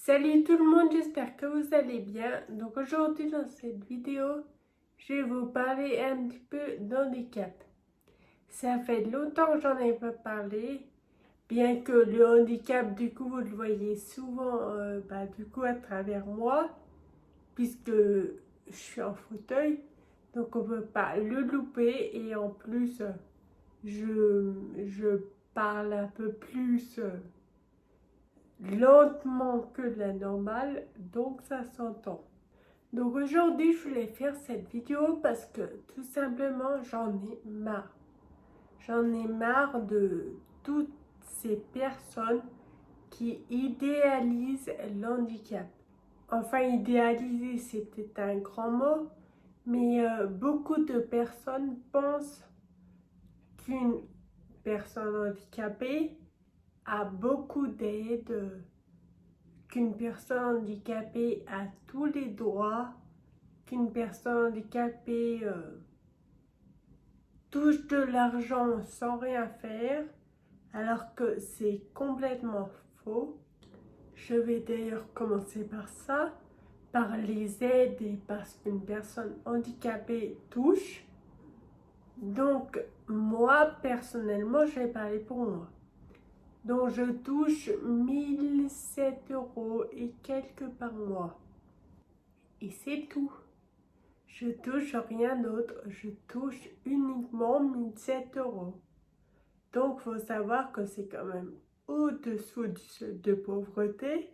Salut tout le monde, j'espère que vous allez bien. Donc aujourd'hui dans cette vidéo, je vais vous parler un petit peu d'handicap. Ça fait longtemps que j'en ai pas parlé, bien que le handicap du coup vous le voyez souvent du coup à travers moi, puisque je suis en fauteuil, donc on peut pas le louper et en plus je parle un peu plus lentement que la normale, donc ça s'entend. Donc aujourd'hui, je voulais faire cette vidéo parce que tout simplement, j'en ai marre. J'en ai marre de toutes ces personnes qui idéalisent l'handicap. Enfin, idéaliser, c'est peut-être un grand mot, mais beaucoup de personnes pensent qu'une personne handicapée a beaucoup d'aide, qu'une personne handicapée a tous les droits, qu'une personne handicapée touche de l'argent sans rien faire, alors que c'est complètement faux. Je vais d'ailleurs commencer par ça, par les aides et parce qu'une personne handicapée touche. Donc moi, personnellement, je vais parler pour moi. Donc je touche 1007 € et quelques par mois. Et c'est tout. Je touche rien d'autre, je touche uniquement 1007 €. Donc il faut savoir que c'est quand même au-dessous du seuil de pauvreté.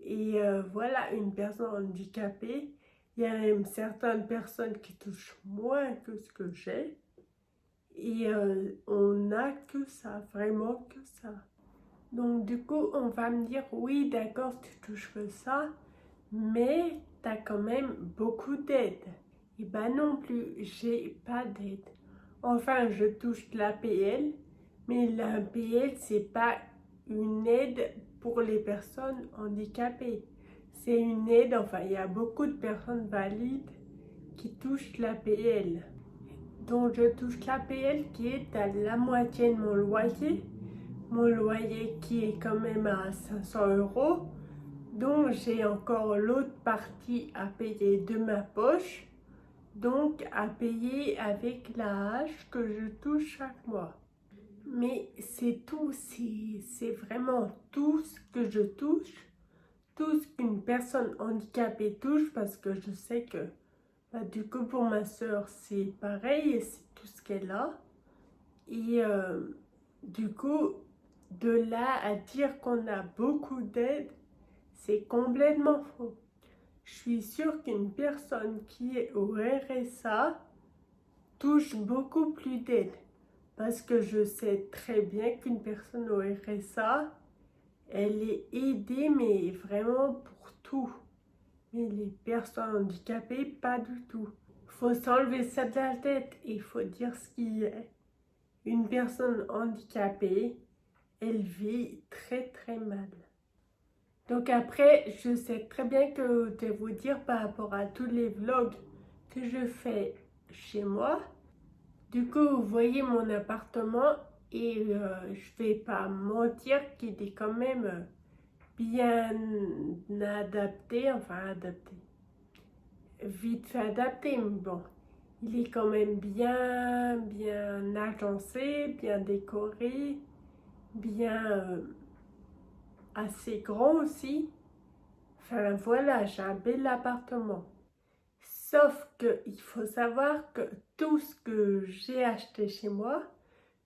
Et voilà, une personne handicapée, il y a même certaines personnes qui touchent moins que ce que j'ai. Et on n'a que ça, vraiment que ça. Donc du coup, on va me dire, oui, d'accord, tu touches que ça, mais tu as quand même beaucoup d'aide. Et ben non plus, j'ai pas d'aide. Enfin, je touche l'APL, mais l'APL, c'est pas une aide pour les personnes handicapées. C'est une aide, enfin, il y a beaucoup de personnes valides qui touchent l'APL. Donc, je touche l'APL qui est à la moitié de mon loyer. Mon loyer qui est quand même à 500 €. Donc j'ai encore l'autre partie à payer de ma poche, donc à payer avec la hache que je touche chaque mois. Mais c'est tout, c'est vraiment tout ce que je touche, tout ce qu'une personne handicapée touche, parce que je sais que du coup pour ma soeur c'est pareil, et c'est tout ce qu'elle a. Et du coup, de là à dire qu'on a beaucoup d'aide, c'est complètement faux. Je suis sûre qu'une personne qui est au RSA touche beaucoup plus d'aide. Parce que je sais très bien qu'une personne au RSA, elle est aidée, mais vraiment pour tout. Mais les personnes handicapées, pas du tout. Il faut s'enlever ça de la tête et il faut dire ce qu'il est. Une personne handicapée, elle vit très très mal. Donc après, je sais très bien que de vous dire par rapport à tous les vlogs que je fais chez moi. Du coup, vous voyez mon appartement et je vais pas mentir qu'il est quand même bien adapté, enfin adapté, vite fait adapté, mais bon, il est quand même bien agencé, bien décoré, bien assez grand aussi. Enfin voilà, j'ai un bel appartement. Sauf que il faut savoir que tout ce que j'ai acheté chez moi,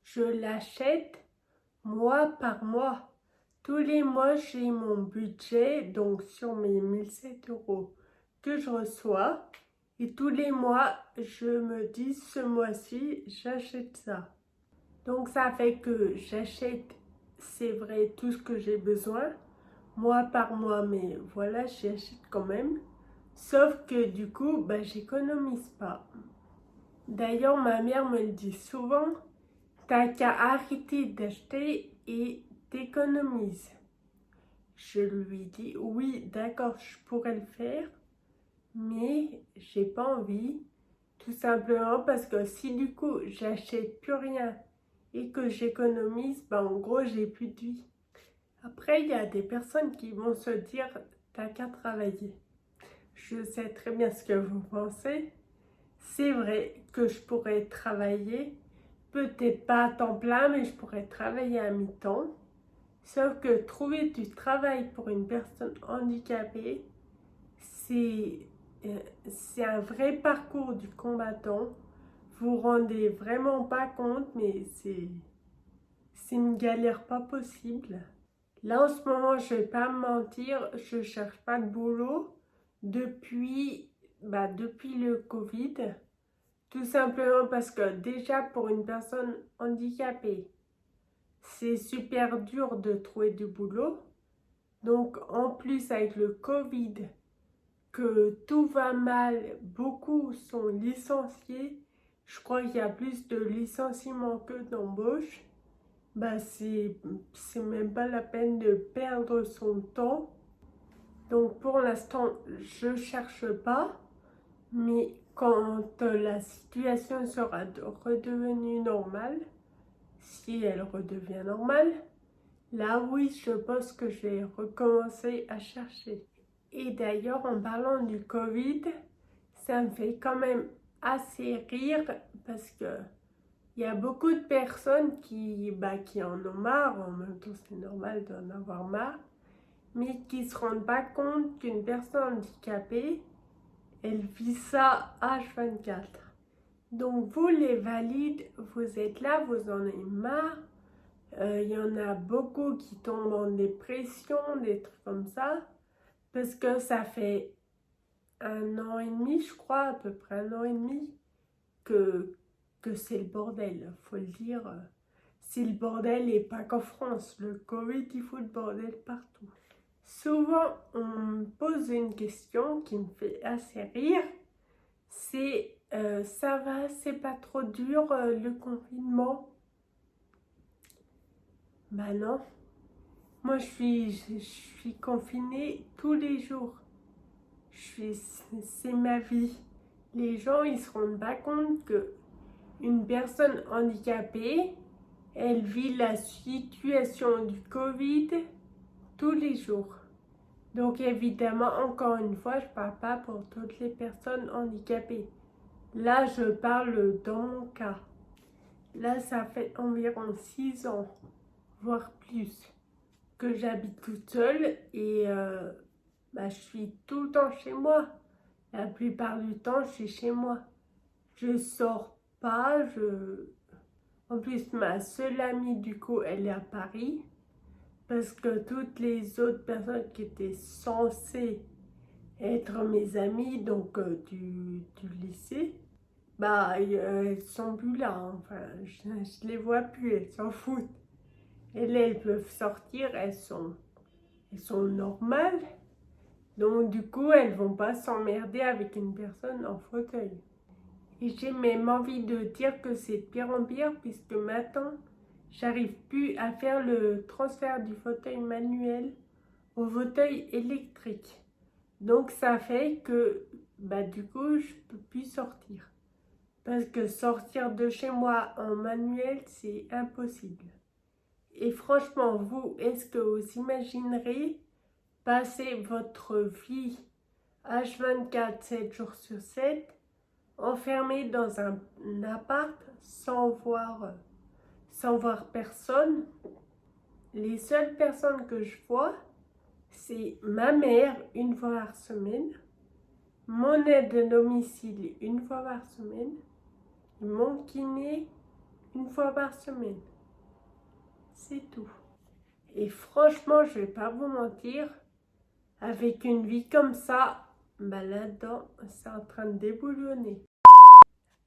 je l'achète mois par mois. Tous les mois, j'ai mon budget, donc sur mes 1007 € que je reçois. Et tous les mois, je me dis, ce mois-ci, j'achète ça. Donc ça fait que j'achète, c'est vrai, tout ce que j'ai besoin, mois par mois, mais voilà, j'achète quand même. Sauf que du coup, j'économise pas. D'ailleurs, ma mère me le dit souvent, t'as qu'à arrêter d'acheter et t'économises. Je lui dis, oui, d'accord, je pourrais le faire, mais j'ai pas envie. Tout simplement parce que si du coup, j'achète plus rien et que j'économise, en gros, j'ai plus de vie. Après, il y a des personnes qui vont se dire, t'as qu'à travailler. Je sais très bien ce que vous pensez. C'est vrai que je pourrais travailler, peut-être pas à temps plein, mais je pourrais travailler à mi-temps. Sauf que trouver du travail pour une personne handicapée, c'est c'est un vrai parcours du combattant. Vous vous rendez vraiment pas compte, mais c'est une galère pas possible. Là, en ce moment, je vais pas me mentir, je cherche pas de boulot depuis, depuis le Covid. Tout simplement parce que déjà pour une personne handicapée, c'est super dur de trouver du boulot. Donc en plus avec le Covid, que tout va mal, beaucoup sont licenciés. Je crois qu'il y a plus de licenciements que d'embauches. C'est même pas la peine de perdre son temps. Donc pour l'instant, je cherche pas. Mais quand la situation sera redevenue normale, si elle redevient normale, là oui, je pense que je vais recommencer à chercher. Et d'ailleurs, en parlant du Covid, ça me fait quand même assez rire parce que il y a beaucoup de personnes qui en ont marre, en même temps c'est normal d'en avoir marre, mais qui ne se rendent pas compte qu'une personne handicapée, elle vit ça H24. Donc vous les valides, vous êtes là, vous en avez marre. Il y en a beaucoup qui tombent en dépression, des trucs comme ça, parce que ça fait 1 an et demi, je crois, à peu près 1 an et demi, que c'est le bordel, faut le dire. C'est le bordel et pas qu'en France. Le Covid, il fout le bordel partout. Souvent, on me pose une question qui me fait assez rire. C'est ça va, c'est pas trop dur le confinement? Bah non, moi je suis confinée tous les jours. C'est ma vie. Les gens ils se rendent pas compte que une personne handicapée, elle vit la situation du Covid tous les jours. Donc évidemment, encore une fois, je parle pas pour toutes les personnes handicapées. Là, je parle dans mon cas. Là, ça fait environ 6 ans, voire plus, que j'habite toute seule et je suis tout le temps chez moi. La plupart du temps, je suis chez moi. Je sors pas. En plus, ma seule amie, du coup, elle est à Paris parce que toutes les autres personnes qui étaient censées être mes amies, donc du lycée, elles sont plus là, hein. Enfin, je les vois plus, elles s'en foutent. Elles peuvent sortir, elles sont normales. Donc du coup, elles vont pas s'emmerder avec une personne en fauteuil. Et j'ai même envie de dire que c'est de pire en pire, puisque maintenant, j'arrive plus à faire le transfert du fauteuil manuel au fauteuil électrique. Donc ça fait que, du coup, je peux plus sortir. Parce que sortir de chez moi en manuel, c'est impossible. Et franchement, vous, est-ce que vous imaginerez passer votre vie H24, 7 jours sur 7, enfermé dans un appart sans voir personne? Les seules personnes que je vois, c'est ma mère une fois par semaine, mon aide à domicile une fois par semaine, mon kiné une fois par semaine. C'est tout. Et franchement, je vais pas vous mentir, avec une vie comme ça, là-dedans, c'est en train de déboulonner.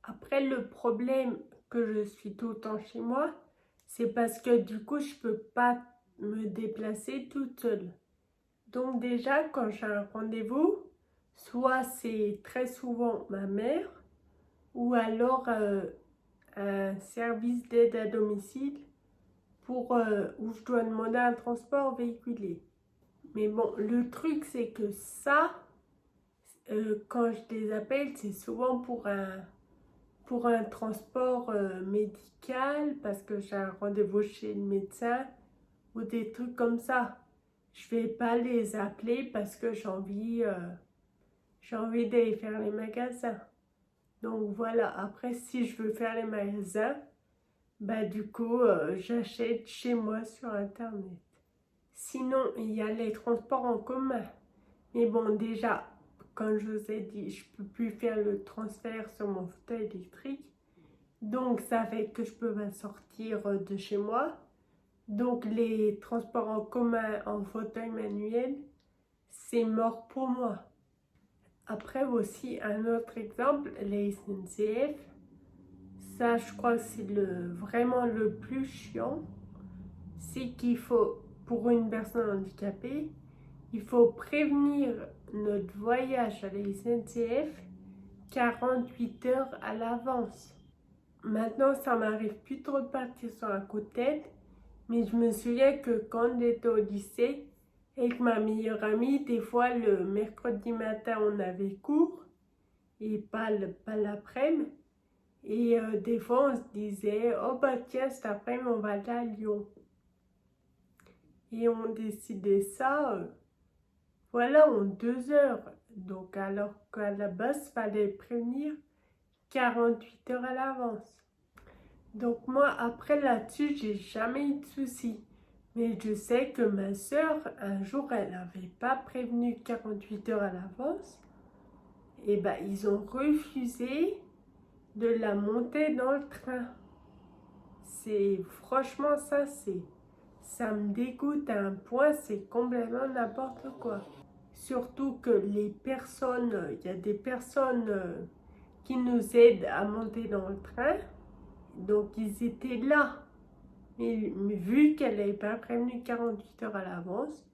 Après, le problème que je suis tout le temps chez moi, c'est parce que du coup, je peux pas me déplacer toute seule. Donc déjà, quand j'ai un rendez-vous, soit c'est très souvent ma mère, ou alors un service d'aide à domicile où je dois demander un transport véhiculé. Mais bon, le truc c'est que ça, quand je les appelle, c'est souvent pour un transport médical, parce que j'ai un rendez-vous chez le médecin, ou des trucs comme ça. Je vais pas les appeler parce que j'ai envie d'aller faire les magasins. Donc voilà, après si je veux faire les magasins, bah du coup j'achète chez moi sur internet. Sinon, il y a les transports en commun. Mais bon, déjà, comme je vous ai dit, je peux plus faire le transfert sur mon fauteuil électrique. Donc ça fait que je peux pas sortir de chez moi. Donc les transports en commun en fauteuil manuel, c'est mort pour moi. Après aussi, un autre exemple, les SNCF. Ça, je crois que c'est vraiment le plus chiant. C'est qu'il faut, pour une personne handicapée, il faut prévenir notre voyage à la SNCF 48 heures à l'avance. Maintenant, ça m'arrive plus trop de partir sur un coup de tête, mais je me souviens que quand j'étais au lycée, avec ma meilleure amie, des fois le mercredi matin, on avait cours, et pas l'après-midi. Et des fois, on se disait, oh bah tiens, cet après-midi, on va aller à Lyon. Et on décidait ça, voilà, en 2 heures. Donc, alors qu'à la base, il fallait prévenir 48 heures à l'avance. Donc, moi, après là-dessus, j'ai jamais eu de soucis. Mais je sais que ma soeur, un jour, elle n'avait pas prévenu 48 heures à l'avance. Et ben, ils ont refusé de la monter dans le train. Franchement, ça me dégoûte à un point, c'est complètement n'importe quoi. Surtout que il y a des personnes qui nous aident à monter dans le train, donc ils étaient là. Mais vu qu'elle n'avait pas prévenu 48 heures à l'avance,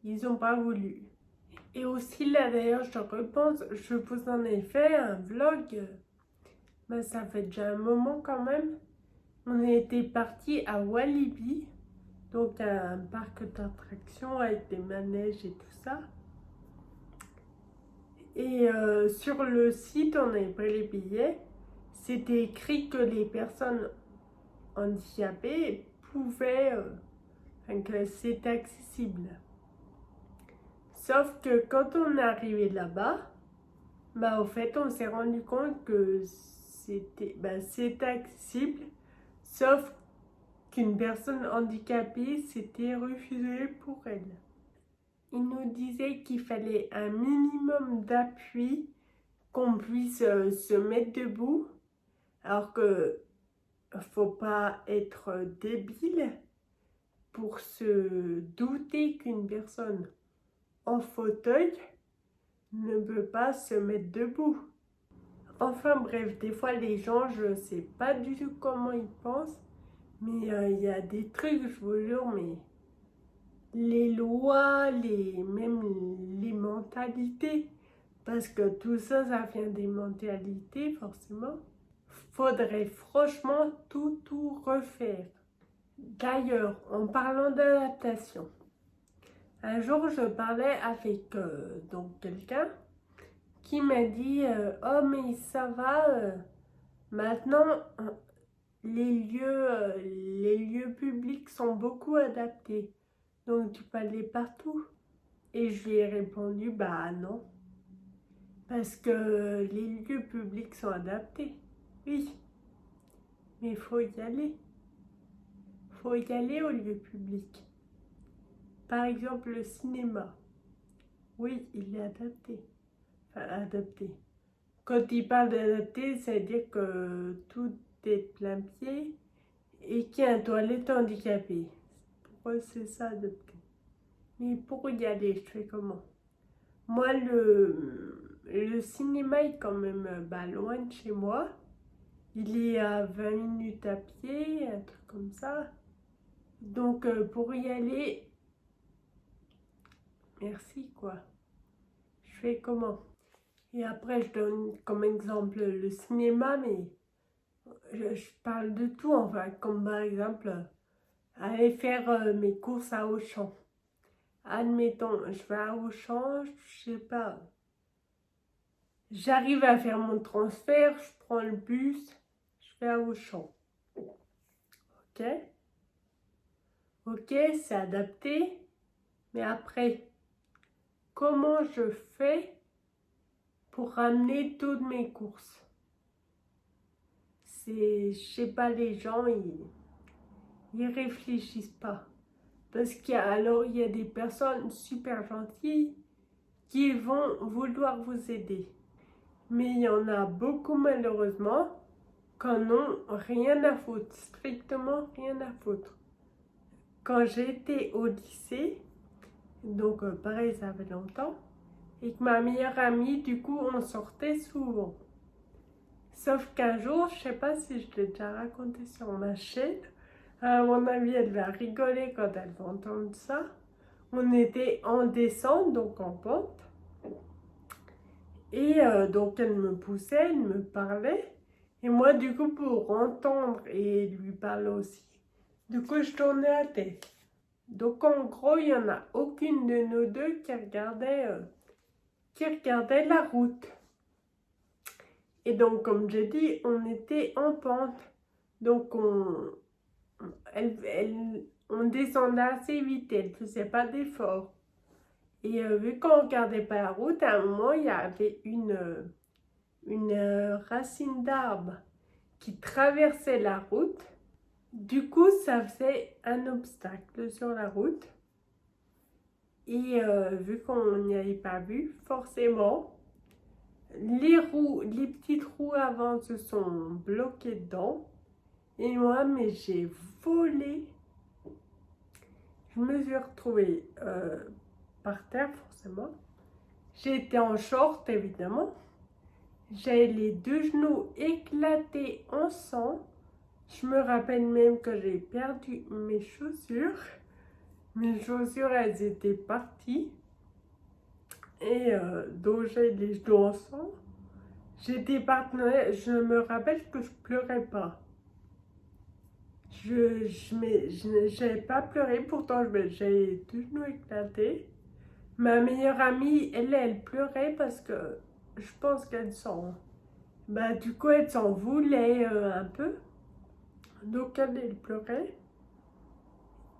ils n'ont pas voulu. Et aussi là d'ailleurs, je repense, je vous en ai fait un vlog, mais ça fait déjà un moment quand même. On était parti à Walibi, donc un parc d'attractions avec des manèges et tout ça. Et sur le site, on avait pris les billets. C'était écrit que les personnes handicapées pouvaient, que c'était accessible. Sauf que quand on est arrivé là-bas, bah au fait, on s'est rendu compte que c'était accessible, sauf qu'une personne handicapée s'était refusée pour elle. Il nous disait qu'il fallait un minimum d'appui, qu'on puisse se mettre debout, alors que faut pas être débile pour se douter qu'une personne en fauteuil ne peut pas se mettre debout. Enfin bref, des fois les gens, je sais pas du tout comment ils pensent, mais il y a des trucs, je vous jure, mais les lois, même les mentalités, parce que tout ça, ça vient des mentalités, forcément. Faudrait franchement tout refaire. D'ailleurs, en parlant d'adaptation, un jour, je parlais avec donc quelqu'un qui m'a dit oh, mais ça va, maintenant, les lieux publics sont beaucoup adaptés. Donc, tu peux aller partout. Et je lui ai répondu, bah non. Parce que les lieux publics sont adaptés. Oui. Mais il faut y aller. Il faut y aller au lieu public. Par exemple, le cinéma. Oui, il est adapté. Enfin, adapté. Quand il parle d'adapté, c'est-à-dire que tout est plein pied et qu'il y a un toilette handicapé. Pour eux, c'est ça adapté. Mais pour y aller, je fais comment? Moi, le cinéma est quand même loin de chez moi. Il est à 20 minutes à pied, un truc comme ça. Donc, pour y aller, merci quoi. Je fais comment? Et après, je donne comme exemple le cinéma, mais je parle de tout, enfin, comme par exemple, aller faire mes courses à Auchan. Admettons, je vais à Auchan, je sais pas, j'arrive à faire mon transfert, je prends le bus, je vais à Auchan. Ok? Ok, c'est adapté, mais après, comment je fais pour ramener toutes mes courses? Je sais pas, les gens, ils réfléchissent pas. Parce il y a des personnes super gentilles qui vont vouloir vous aider. Mais il y en a beaucoup malheureusement qui n'ont rien à foutre, strictement rien à foutre. Quand j'étais au lycée, donc pareil ça fait longtemps, et que ma meilleure amie, du coup on sortait souvent. Sauf qu'un jour, je sais pas si je l'ai déjà raconté sur ma chaîne, à mon avis elle va rigoler quand elle va entendre ça. On était en descente, donc en pente. Et donc elle me poussait, elle me parlait. Et moi, du coup, pour entendre et lui parler aussi, du coup, je tournais la tête. Donc en gros, il n'y en a aucune de nous deux qui regardait la route. Et donc, comme j'ai dit, on était en pente. Donc on descendait assez vite, elle ne faisait pas d'effort. Et vu qu'on ne regardait pas la route, à un moment, il y avait une racine d'arbre qui traversait la route. Du coup, ça faisait un obstacle sur la route. Et vu qu'on n'y avait pas vu, forcément, les petites roues avant se sont bloquées dedans. Et moi, mais j'ai volé. Je me suis retrouvée par terre, forcément. J'étais en short, évidemment. J'avais les deux genoux éclatés en sang. Je me rappelle même que j'ai perdu mes chaussures. Mes chaussures, elles étaient parties. Et donc j'ai les genoux en sang. J'étais partenaire, je me rappelle que je pleurais pas. Je n'avais pas pleuré, pourtant j'avais deux genoux éclatés. Ma meilleure amie, elle pleurait parce que je pense qu'elle s'en... Bah du coup, elle s'en voulait un peu. Donc elle pleurait.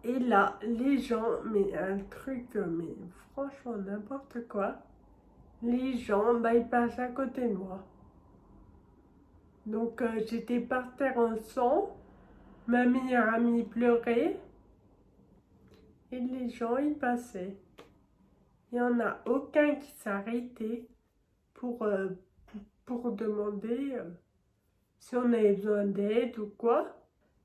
Et là, les gens, mais un truc, mais franchement n'importe quoi. Les gens, bah ils passent à côté de moi. Donc j'étais par terre en sang. Ma meilleure amie pleurait. Et les gens, ils passaient. Il n'y en a aucun qui s'arrêtait pour, pour demander si on avait besoin d'aide ou quoi.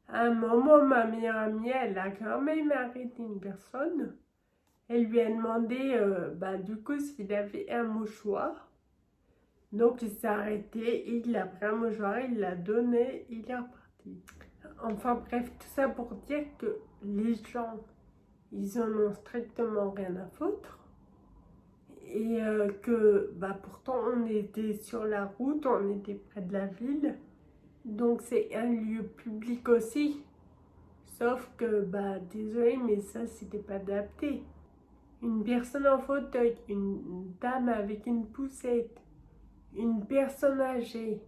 À un moment, ma meilleure amie, elle a quand même arrêté une personne. Elle lui a demandé, bah, du coup, s'il avait un mouchoir. Donc, il s'est arrêté, il a pris un mouchoir, il l'a donné, il est reparti. Enfin, bref, tout ça pour dire que les gens, ils en ont strictement rien à foutre. Et que, bah, pourtant, on était sur la route, on était près de la ville. Donc, c'est un lieu public aussi. Sauf que, bah, désolé, mais ça, c'était pas adapté. Une personne en fauteuil, une dame avec une poussette, une personne âgée,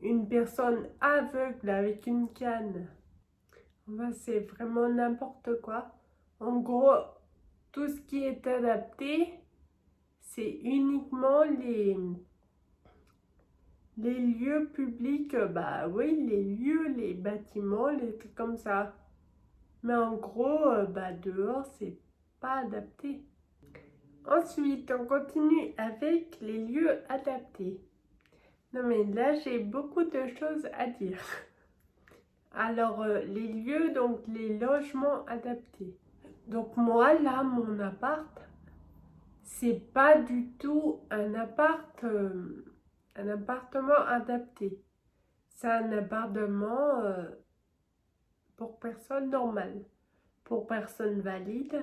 une personne aveugle avec une canne. Enfin, c'est vraiment n'importe quoi. En gros, tout ce qui est adapté, c'est uniquement les lieux publics, bah oui, les lieux, les bâtiments, les trucs comme ça. Mais en gros, bah dehors, c'est pas adapté. Ensuite, on continue avec les lieux adaptés. Non mais là, j'ai beaucoup de choses à dire. Alors, les lieux, donc les logements adaptés. Donc moi, là, mon appart, c'est pas du tout un appartement adapté. C'est un appartement pour personnes normales, pour personnes valides.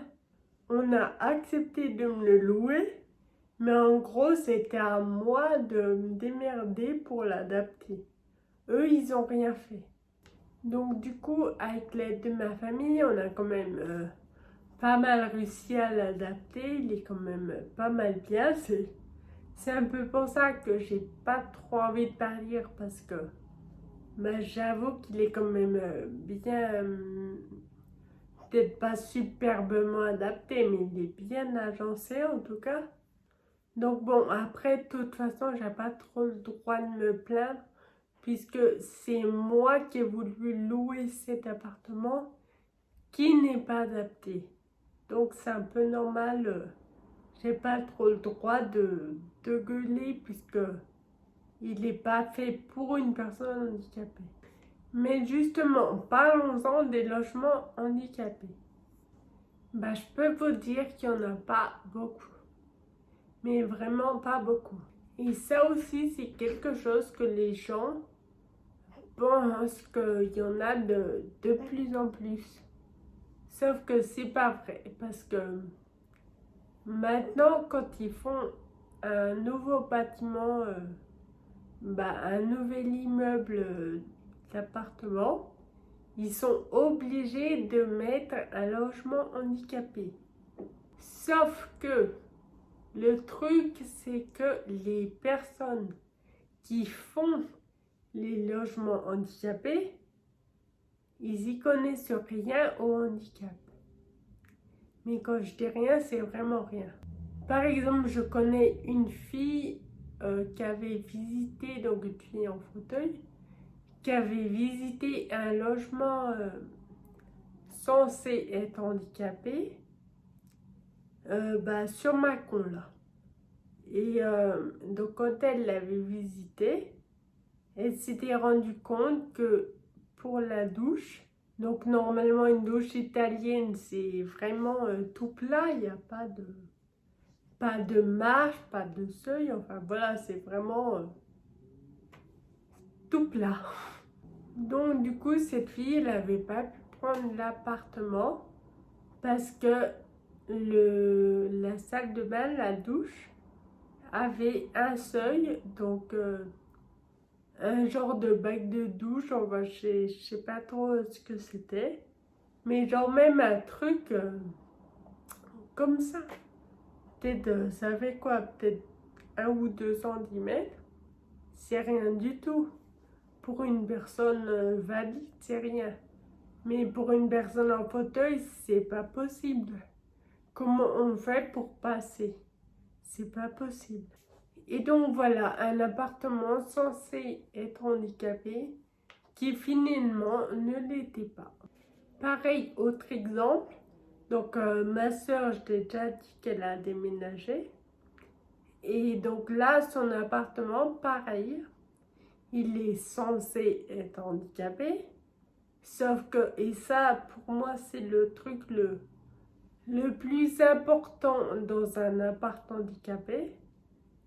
On a accepté de me le louer, mais en gros, c'était à moi de me démerder pour l'adapter. Eux, ils n'ont rien fait. Donc du coup, avec l'aide de ma famille, on a quand même pas mal réussi à l'adapter. Il est quand même pas mal bien. C'est un peu pour ça que j'ai pas trop envie de partir parce que bah, j'avoue qu'il est quand même bien peut-être pas superbement adapté, mais il est bien agencé en tout cas. Donc bon, après, de toute façon, j'ai pas trop le droit de me plaindre, puisque c'est moi qui ai voulu louer cet appartement qui n'est pas adapté. Donc c'est un peu normal, j'ai pas trop le droit de gueuler, puisque il n'est pas fait pour une personne handicapée. Mais justement, parlons-en des logements handicapés. Bah, je peux vous dire qu'il n'y en a pas beaucoup. Mais vraiment pas beaucoup. Et ça aussi, c'est quelque chose que les gens pensent qu'il y en a de plus en plus. Sauf que c'est pas vrai. Parce que maintenant, quand ils font un nouveau bâtiment, un nouvel immeuble d'appartement, ils sont obligés de mettre un logement handicapé. Sauf que le truc, c'est que les personnes qui font les logements handicapés, ils y connaissent rien au handicap. Mais quand je dis rien, c'est vraiment rien. Par exemple, je connais une fille qui avait visité, donc une fille en fauteuil, qui avait visité un logement censé être handicapé sur Mâcon là. Et donc quand elle l'avait visité, elle s'était rendue compte que pour la douche, donc normalement une douche italienne c'est vraiment tout plat, il n'y a pas de marche, pas de seuil, enfin voilà, c'est vraiment tout plat. Donc du coup cette fille elle n'avait pas pu prendre l'appartement parce que la salle de bain, la douche, avait un seuil, donc un genre de bac de douche, enfin, je sais pas trop ce que c'était, mais genre même un truc comme ça. Peut-être, ça fait quoi, peut-être 1 ou 2 centimètres, c'est rien du tout. Pour une personne valide, c'est rien. Mais pour une personne en fauteuil, c'est pas possible. Comment on fait pour passer? C'est pas possible. Et donc voilà, un appartement censé être handicapé qui finalement ne l'était pas. Pareil, autre exemple, donc ma soeur, je t'ai déjà dit qu'elle a déménagé. Et donc là, son appartement, pareil, il est censé être handicapé. Sauf que, et ça pour moi c'est le truc le plus important dans un appart handicapé,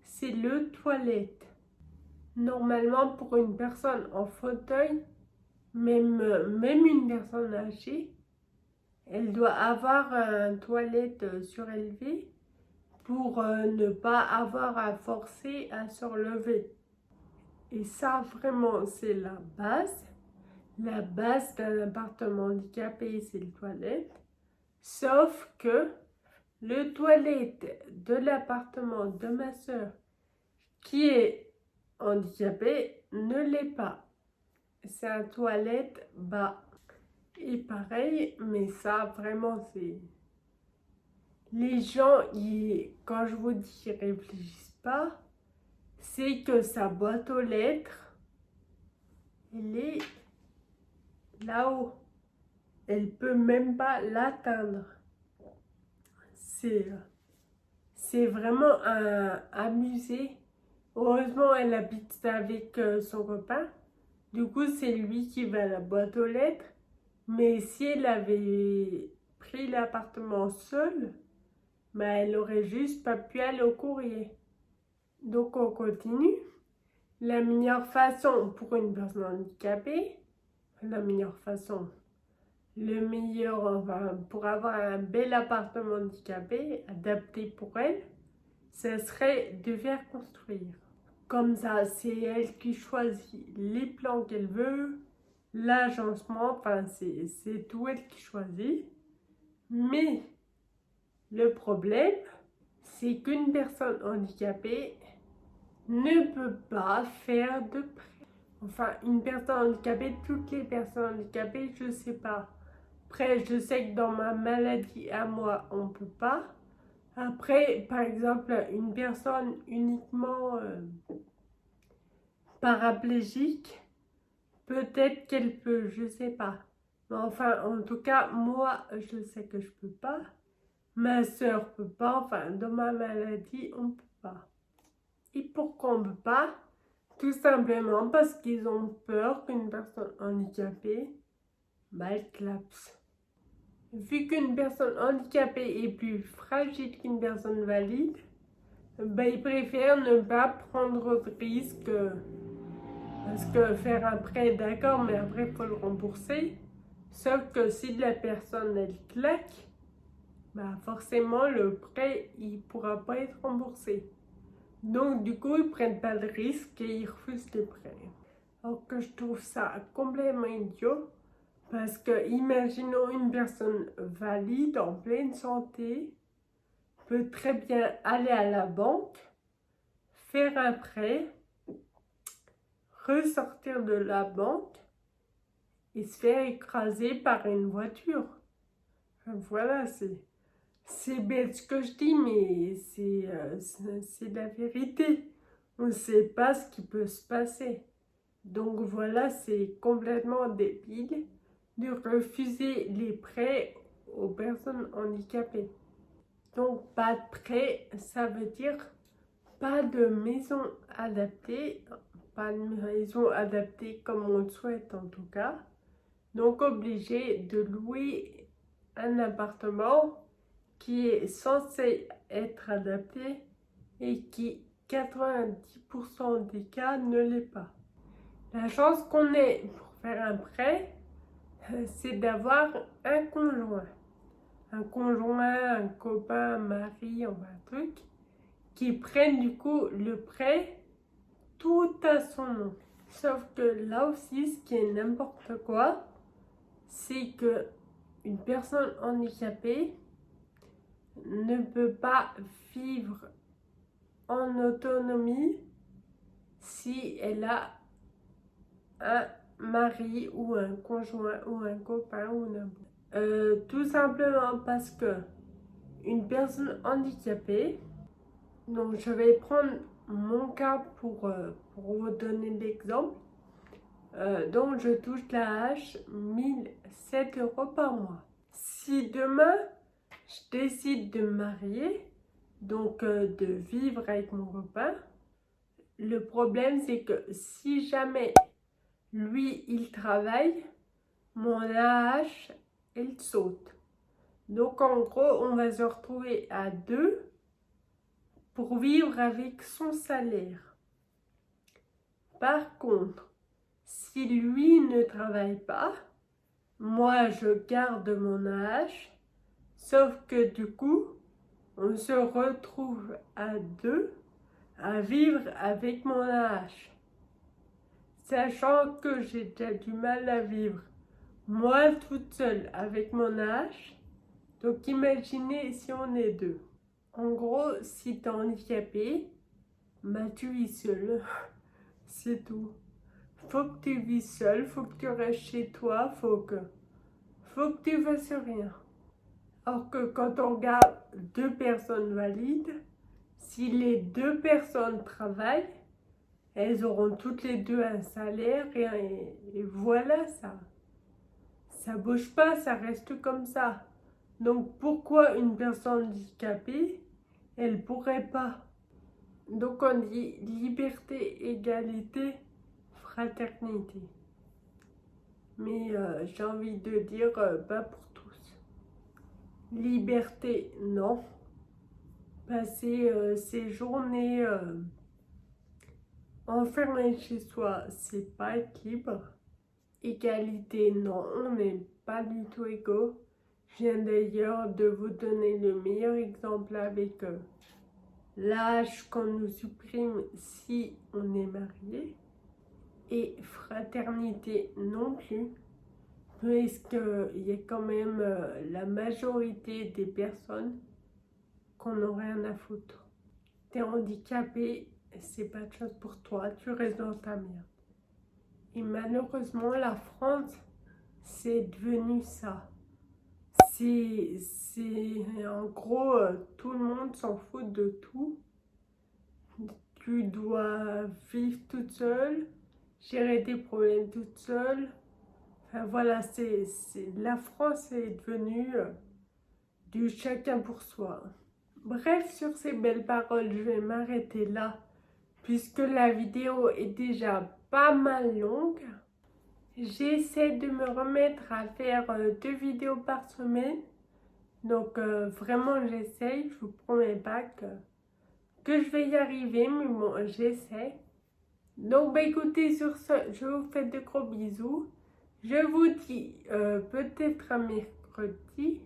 c'est le toilette. Normalement, pour une personne en fauteuil, même une personne âgée, elle doit avoir un toilette surélevé pour ne pas avoir à forcer à se relever. Et ça, vraiment, c'est la base. La base d'un appartement handicapé, c'est le toilette. Sauf que le toilette de l'appartement de ma soeur, qui est handicapé, ne l'est pas. C'est un toilette bas. Et pareil, mais ça, vraiment, c'est... Les gens, quand je vous dis qu'ils réfléchissent pas, c'est que sa boîte aux lettres, elle est là-haut. Elle peut même pas l'atteindre. C'est vraiment un musée. Heureusement, elle habite avec son copain. Du coup, c'est lui qui va à la boîte aux lettres. Mais si elle avait pris l'appartement seule, elle aurait juste pas pu aller au courrier. Donc, on continue. La meilleure façon pour une personne handicapée, la meilleure façon, le meilleur, enfin, pour avoir un bel appartement handicapé, adapté pour elle, ce serait de faire construire. Comme ça, c'est elle qui choisit les plans qu'elle veut, l'agencement, enfin, c'est tout elle qui choisit. Mais le problème, c'est qu'une personne handicapée ne peut pas faire de prêt. Enfin, une personne handicapée, toutes les personnes handicapées, je sais pas. Après, je sais que dans ma maladie à moi, on ne peut pas. Après, par exemple, une personne uniquement paraplégique, peut-être qu'elle peut, je sais pas. Mais enfin, en tout cas, moi, je sais que je peux pas. Ma soeur peut pas. Enfin, dans ma maladie, on peut pas. Et pourquoi on peut pas? Tout simplement parce qu'ils ont peur qu'une personne handicapée, elle clapse. Vu qu'une personne handicapée est plus fragile qu'une personne valide, ils préfèrent ne pas prendre de risques. Parce que faire un prêt, d'accord, mais après, il faut le rembourser. Sauf que si la personne, elle claque, forcément, le prêt, il ne pourra pas être remboursé. Donc, du coup, ils ne prennent pas de risque et ils refusent les prêts. Alors que je trouve ça complètement idiot. Parce que, imaginons une personne valide, en pleine santé, peut très bien aller à la banque, faire un prêt, ressortir de la banque et se faire écraser par une voiture. Voilà, c'est bête ce que je dis, mais c'est la vérité. On ne sait pas ce qui peut se passer. Donc voilà, c'est complètement débile de refuser les prêts aux personnes handicapées. Donc pas de prêt, ça veut dire pas de maison adaptée, pas de maison adaptée comme on le souhaite en tout cas. Donc obligé de louer un appartement qui est censé être adapté et qui 90% des cas ne l'est pas. La chance qu'on ait pour faire un prêt, c'est d'avoir un conjoint. Un conjoint, un copain, un mari, enfin un truc, qui prenne du coup le prêt tout à son nom. Sauf que là aussi, ce qui est n'importe quoi, c'est que une personne handicapée ne peut pas vivre en autonomie si elle a un mari ou un conjoint ou un copain ou n'importe. Tout simplement parce que une personne handicapée, donc je vais prendre mon cas pour vous donner l'exemple, donc je touche la hache 1007 € par mois. Si demain je décide de me marier, donc de vivre avec mon copain, le problème c'est que si jamais lui il travaille, mon AH elle saute. Donc en gros on va se retrouver à deux pour vivre avec son salaire. Par contre, si lui ne travaille pas, moi je garde mon AH, sauf que du coup on se retrouve à deux à vivre avec mon AH. Sachant que j'ai déjà du mal à vivre moi toute seule avec mon AH, donc imaginez si on est deux. En gros, si t'es handicapé, tu vis seul, c'est tout. Faut que tu vis seul, faut que tu restes chez toi, faut que tu fasses rien. Alors que quand on regarde deux personnes valides, si les deux personnes travaillent, elles auront toutes les deux un salaire et voilà ça. Ça bouge pas, ça reste comme ça. Donc pourquoi une personne handicapée, elle pourrait pas? Donc on dit liberté, égalité, fraternité. Mais j'ai envie de dire pas pour tous. Liberté, non. Passer ses journées enfermé chez soi, c'est pas être libre. Égalité, non, on n'est pas du tout égaux. Je viens d'ailleurs de vous donner le meilleur exemple avec l'âge qu'on nous supprime si on est marié. Et fraternité non plus, puisqu'il y a quand même la majorité des personnes qu'on n'a rien à foutre. T'es handicapé, c'est pas de chose pour toi, tu restes dans ta merde. Et malheureusement, la France, c'est devenu ça. en gros, tout le monde s'en fout de tout. Tu dois vivre toute seule, gérer tes problèmes toute seule. Enfin voilà, la France est devenue du chacun pour soi. Bref, sur ces belles paroles, je vais m'arrêter là, puisque la vidéo est déjà pas mal longue. J'essaie de me remettre à faire 2 vidéos par semaine. Donc vraiment j'essaie, je vous promets pas que je vais y arriver, mais bon, j'essaie. Donc bah écoutez, sur ce, je vous fais de gros bisous. Je vous dis peut-être à mercredi.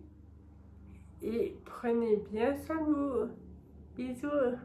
Et prenez bien soin de vous. Bisous.